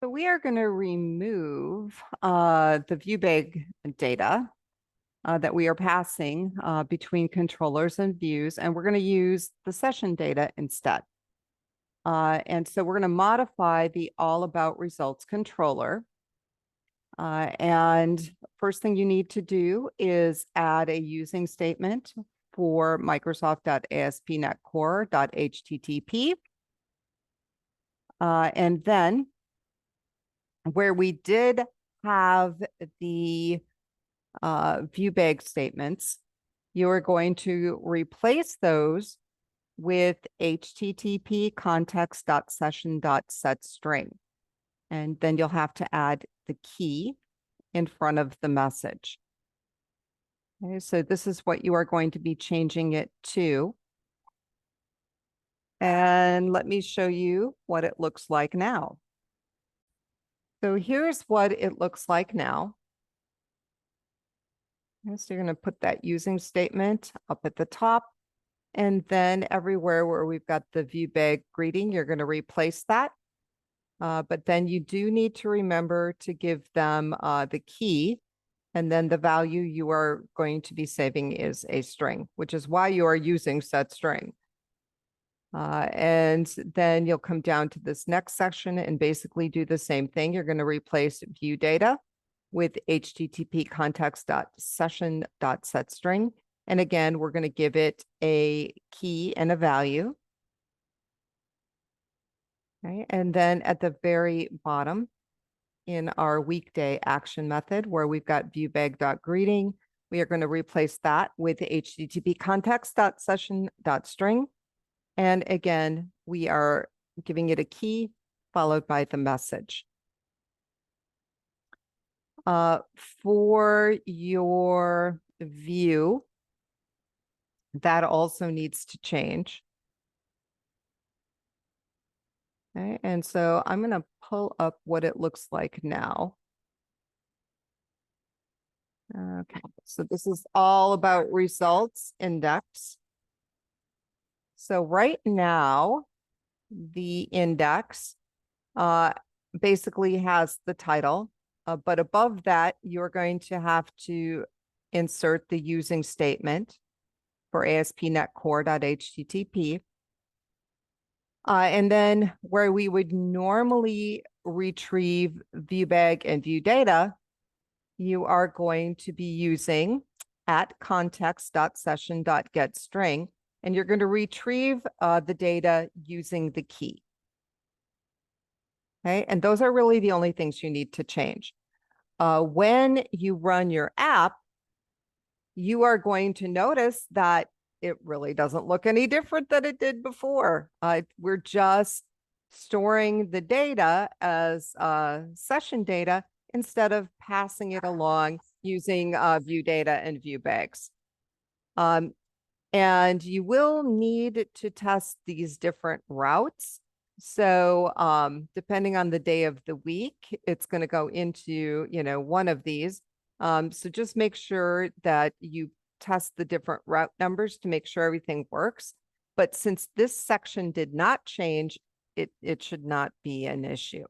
So we are going to remove the ViewBag data that we are passing between controllers and views, and we're going to use the session data instead. And so we're going to modify the all about results controller. And first thing you need to do is add a using statement for Microsoft.ASPNETCore.HTTP. And then where we did have the ViewBag statements, you are going to replace those with HTTP context.session.setString. And then you'll have to add the key in front of the message. Okay, so this is what you are going to be changing it to. And let me show you what it looks like now. So here's what it looks like now. Okay, so you're going to put that using statement up at the top. And then everywhere where we've got the ViewBag greeting, you're going to replace that. But then you do need to remember to give them the key. And then the value you are going to be saving is a string, which is why you are using setString. And then you'll come down to this next section and basically do the same thing. You're going to replace view data with HTTP context.session.setString. And again, we're going to give it a key and a value. Okay. And then at the very bottom in our weekday action method where we've got viewbag.greeting, we are going to replace that with HTTP context.session.string. And again, we are giving it a key followed by the message. For your view, that also needs to change. Okay, and so I'm going to pull up what it looks like now. Okay, so this is all about results index. So right now, the index basically has the title, but above that, you're going to have to insert the using statement for ASPNETCore.HTTP. And then where we would normally retrieve ViewBag and view data, you are going to be using at context.session.getString, and you're going to retrieve the data using the key. Okay, and those are really the only things you need to change. When you run your app, you are going to notice that it really doesn't look any different than it did before. We're just storing the data as session data instead of passing it along using view data and ViewBags. And you will need to test these different routes. So depending on the day of the week, it's going to go into, one of these. So just make sure that you test the different route numbers to make sure everything works. But since this section did not change, it should not be an issue.